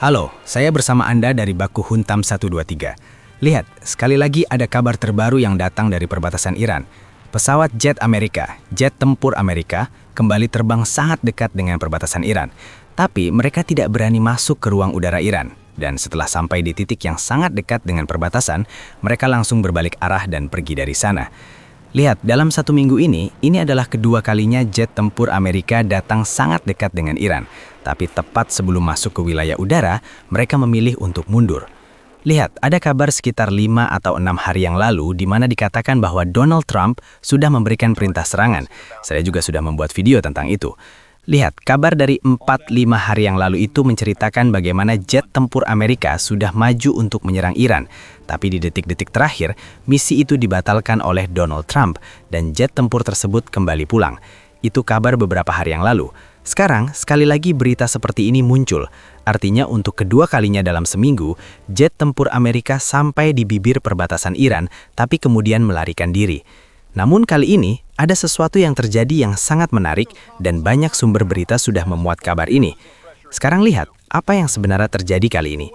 Halo, saya bersama Anda dari Baku Huntam 123. Lihat, sekali lagi ada kabar terbaru yang datang dari perbatasan Iran. Pesawat jet Amerika, jet tempur Amerika, kembali terbang sangat dekat dengan perbatasan Iran. Tapi mereka tidak berani masuk ke ruang udara Iran. Dan setelah sampai di titik yang sangat dekat dengan perbatasan, mereka langsung berbalik arah dan pergi dari sana. Lihat, dalam 1 minggu ini adalah kedua kalinya jet tempur Amerika datang sangat dekat dengan Iran. Tapi tepat sebelum masuk ke wilayah udara, mereka memilih untuk mundur. Lihat, ada kabar sekitar 5 atau 6 hari yang lalu di mana dikatakan bahwa Donald Trump sudah memberikan perintah serangan. Saya juga sudah membuat video tentang itu. Lihat, kabar dari 4-5 hari yang lalu itu menceritakan bagaimana jet tempur Amerika sudah maju untuk menyerang Iran. Tapi di detik-detik terakhir, misi itu dibatalkan oleh Donald Trump dan jet tempur tersebut kembali pulang. Itu kabar beberapa hari yang lalu. Sekarang, sekali lagi berita seperti ini muncul. Artinya untuk kedua kalinya dalam seminggu, jet tempur Amerika sampai di bibir perbatasan Iran, tapi kemudian melarikan diri. Namun kali ini, ada sesuatu yang terjadi yang sangat menarik dan banyak sumber berita sudah memuat kabar ini. Sekarang lihat, apa yang sebenarnya terjadi kali ini.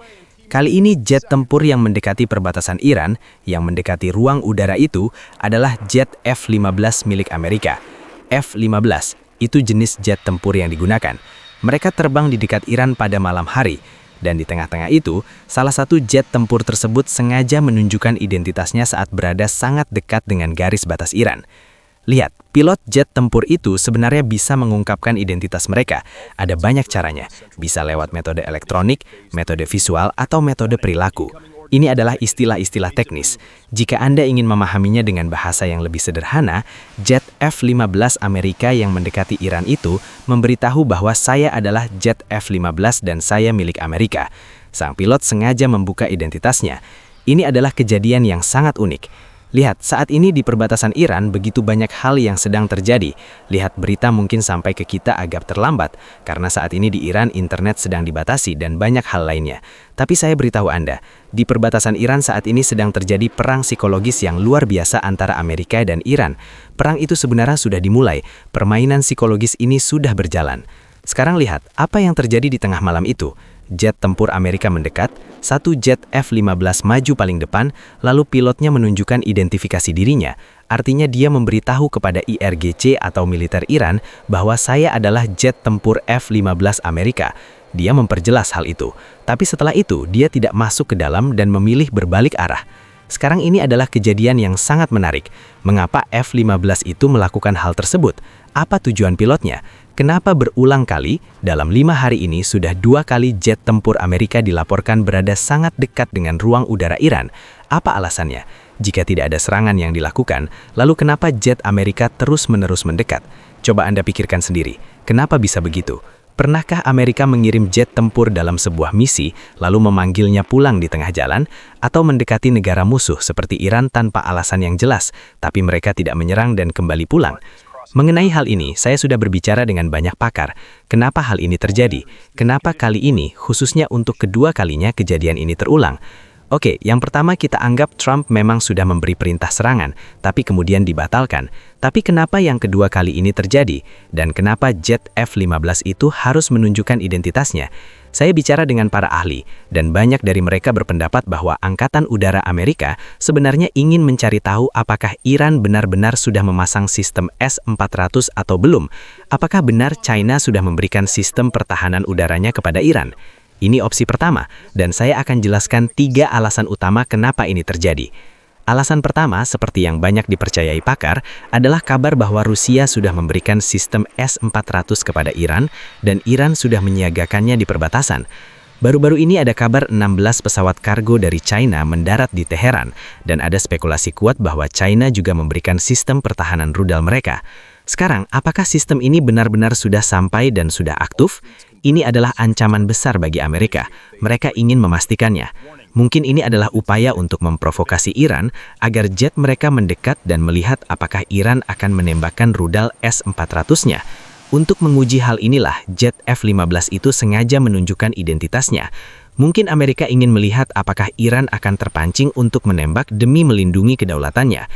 Kali ini jet tempur yang mendekati perbatasan Iran, yang mendekati ruang udara itu adalah jet F-15 milik Amerika. F-15 itu jenis jet tempur yang digunakan. Mereka terbang di dekat Iran pada malam hari. Dan di tengah-tengah itu, salah satu jet tempur tersebut sengaja menunjukkan identitasnya saat berada sangat dekat dengan garis batas Iran. Lihat, pilot jet tempur itu sebenarnya bisa mengungkapkan identitas mereka. Ada banyak caranya. Bisa lewat metode elektronik, metode visual, atau metode perilaku. Ini adalah istilah-istilah teknis. Jika Anda ingin memahaminya dengan bahasa yang lebih sederhana, jet F-15 Amerika yang mendekati Iran itu memberitahu bahwa saya adalah jet F-15 dan saya milik Amerika. Sang pilot sengaja membuka identitasnya. Ini adalah kejadian yang sangat unik. Lihat, saat ini di perbatasan Iran begitu banyak hal yang sedang terjadi. Lihat, berita mungkin sampai ke kita agak terlambat, karena saat ini di Iran internet sedang dibatasi dan banyak hal lainnya. Tapi saya beritahu Anda, di perbatasan Iran saat ini sedang terjadi perang psikologis yang luar biasa antara Amerika dan Iran. Perang itu sebenarnya sudah dimulai, permainan psikologis ini sudah berjalan. Sekarang lihat, apa yang terjadi di tengah malam itu. Jet tempur Amerika mendekat, satu jet F-15 maju paling depan, lalu pilotnya menunjukkan identifikasi dirinya. Artinya dia memberitahu kepada IRGC atau militer Iran bahwa saya adalah jet tempur F-15 Amerika. Dia memperjelas hal itu. Tapi setelah itu, dia tidak masuk ke dalam dan memilih berbalik arah. Sekarang ini adalah kejadian yang sangat menarik. Mengapa F-15 itu melakukan hal tersebut? Apa tujuan pilotnya? Kenapa berulang kali dalam 5 hari ini sudah 2 kali jet tempur Amerika dilaporkan berada sangat dekat dengan ruang udara Iran? Apa alasannya? Jika tidak ada serangan yang dilakukan, lalu kenapa jet Amerika terus-menerus mendekat? Coba Anda pikirkan sendiri, kenapa bisa begitu? Pernahkah Amerika mengirim jet tempur dalam sebuah misi, lalu memanggilnya pulang di tengah jalan, atau mendekati negara musuh seperti Iran tanpa alasan yang jelas, tapi mereka tidak menyerang dan kembali pulang? Mengenai hal ini, saya sudah berbicara dengan banyak pakar. Kenapa hal ini terjadi? Kenapa kali ini, khususnya untuk kedua kalinya kejadian ini terulang? Oke, yang pertama kita anggap Trump memang sudah memberi perintah serangan, tapi kemudian dibatalkan. Tapi kenapa yang kedua kali ini terjadi? Dan kenapa jet F-15 itu harus menunjukkan identitasnya? Saya bicara dengan para ahli, dan banyak dari mereka berpendapat bahwa Angkatan Udara Amerika sebenarnya ingin mencari tahu apakah Iran benar-benar sudah memasang sistem S-400 atau belum. Apakah benar China sudah memberikan sistem pertahanan udaranya kepada Iran? Ini opsi pertama, dan saya akan jelaskan 3 alasan utama kenapa ini terjadi. Alasan pertama, seperti yang banyak dipercayai pakar, adalah kabar bahwa Rusia sudah memberikan sistem S-400 kepada Iran, dan Iran sudah menyiagakannya di perbatasan. Baru-baru ini ada kabar 16 pesawat kargo dari China mendarat di Teheran, dan ada spekulasi kuat bahwa China juga memberikan sistem pertahanan rudal mereka. Sekarang, apakah sistem ini benar-benar sudah sampai dan sudah aktif? Ini adalah ancaman besar bagi Amerika. Mereka ingin memastikannya. Mungkin ini adalah upaya untuk memprovokasi Iran agar jet mereka mendekat dan melihat apakah Iran akan menembakkan rudal S-400-nya. Untuk menguji hal inilah, jet F-15 itu sengaja menunjukkan identitasnya. Mungkin Amerika ingin melihat apakah Iran akan terpancing untuk menembak demi melindungi kedaulatannya.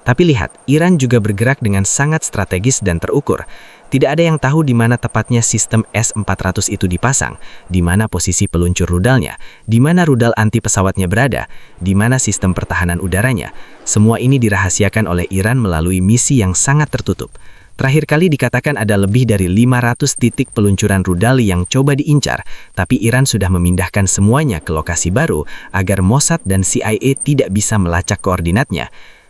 Tapi lihat, Iran juga bergerak dengan sangat strategis dan terukur. Tidak ada yang tahu di mana tepatnya sistem S-400 itu dipasang, di mana posisi peluncur rudalnya, di mana rudal anti pesawatnya berada, di mana sistem pertahanan udaranya. Semua ini dirahasiakan oleh Iran melalui misi yang sangat tertutup. Terakhir kali dikatakan ada lebih dari 500 titik peluncuran rudal yang coba diincar, tapi Iran sudah memindahkan semuanya ke lokasi baru agar Mossad dan CIA tidak bisa melacak koordinatnya.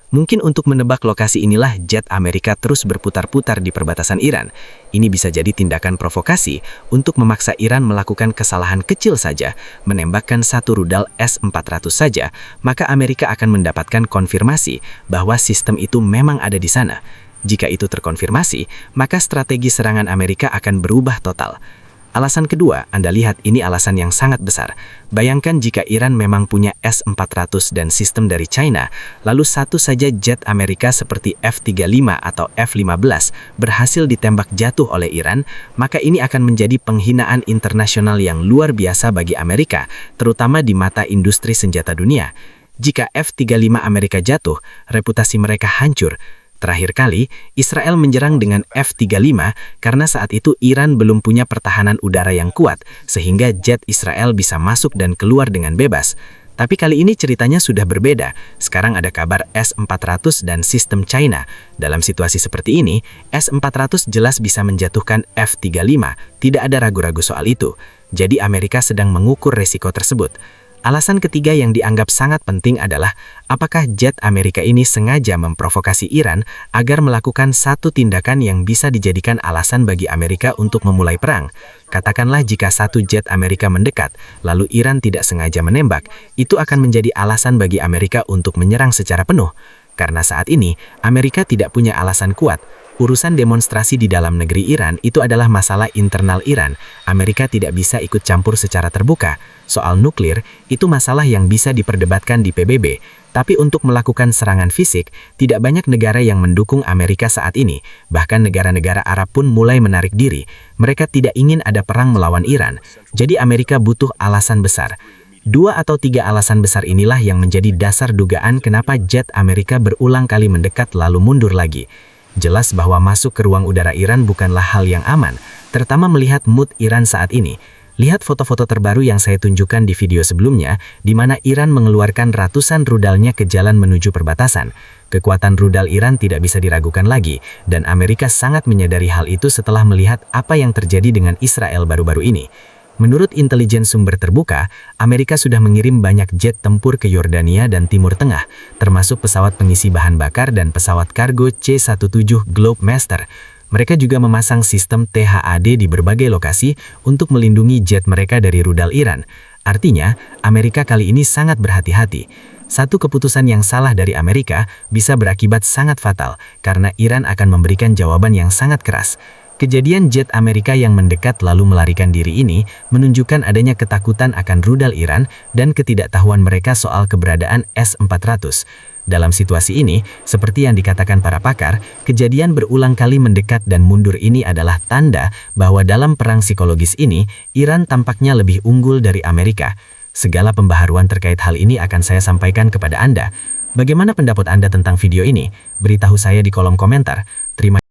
Mungkin untuk menebak lokasi inilah jet Amerika terus berputar-putar di perbatasan Iran. Ini bisa jadi tindakan provokasi untuk memaksa Iran melakukan kesalahan kecil saja, menembakkan satu rudal S-400 saja, maka Amerika akan mendapatkan konfirmasi bahwa sistem itu memang ada di sana. Jika itu terkonfirmasi, maka strategi serangan Amerika akan berubah total. Alasan kedua, Anda lihat ini alasan yang sangat besar. Bayangkan jika Iran memang punya S-400 dan sistem dari China, lalu satu saja jet Amerika seperti F-35 atau F-15 berhasil ditembak jatuh oleh Iran, maka ini akan menjadi penghinaan internasional yang luar biasa bagi Amerika, terutama di mata industri senjata dunia. Jika F-35 Amerika jatuh, reputasi mereka hancur. Terakhir kali, Israel menyerang dengan F-35 karena saat itu Iran belum punya pertahanan udara yang kuat, sehingga jet Israel bisa masuk dan keluar dengan bebas. Tapi kali ini ceritanya sudah berbeda. Sekarang ada kabar S-400 dan sistem China. Dalam situasi seperti ini, S-400 jelas bisa menjatuhkan F-35. Tidak ada ragu-ragu soal itu. Jadi Amerika sedang mengukur resiko tersebut. Alasan ketiga yang dianggap sangat penting adalah apakah jet Amerika ini sengaja memprovokasi Iran agar melakukan satu tindakan yang bisa dijadikan alasan bagi Amerika untuk memulai perang. Katakanlah jika satu jet Amerika mendekat, lalu Iran tidak sengaja menembak, itu akan menjadi alasan bagi Amerika untuk menyerang secara penuh. Karena saat ini, Amerika tidak punya alasan kuat. Urusan demonstrasi di dalam negeri Iran itu adalah masalah internal Iran. Amerika tidak bisa ikut campur secara terbuka. Soal nuklir, itu masalah yang bisa diperdebatkan di PBB. Tapi untuk melakukan serangan fisik, tidak banyak negara yang mendukung Amerika saat ini. Bahkan negara-negara Arab pun mulai menarik diri. Mereka tidak ingin ada perang melawan Iran. Jadi Amerika butuh alasan besar. 2 atau 3 alasan besar inilah yang menjadi dasar dugaan kenapa jet Amerika berulang kali mendekat lalu mundur lagi. Jelas bahwa masuk ke ruang udara Iran bukanlah hal yang aman, terutama melihat mood Iran saat ini. Lihat foto-foto terbaru yang saya tunjukkan di video sebelumnya, di mana Iran mengeluarkan ratusan rudalnya ke jalan menuju perbatasan. Kekuatan rudal Iran tidak bisa diragukan lagi, dan Amerika sangat menyadari hal itu setelah melihat apa yang terjadi dengan Israel baru-baru ini. Menurut intelijen sumber terbuka, Amerika sudah mengirim banyak jet tempur ke Yordania dan Timur Tengah, termasuk pesawat pengisi bahan bakar dan pesawat kargo C-17 Globemaster. Mereka juga memasang sistem THAD di berbagai lokasi untuk melindungi jet mereka dari rudal Iran. Artinya, Amerika kali ini sangat berhati-hati. Satu keputusan yang salah dari Amerika bisa berakibat sangat fatal, karena Iran akan memberikan jawaban yang sangat keras. Kejadian jet Amerika yang mendekat lalu melarikan diri ini menunjukkan adanya ketakutan akan rudal Iran dan ketidaktahuan mereka soal keberadaan S-400. Dalam situasi ini, seperti yang dikatakan para pakar, kejadian berulang kali mendekat dan mundur ini adalah tanda bahwa dalam perang psikologis ini, Iran tampaknya lebih unggul dari Amerika. Segala pembaharuan terkait hal ini akan saya sampaikan kepada Anda. Bagaimana pendapat Anda tentang video ini? Beritahu saya di kolom komentar. Terima kasih.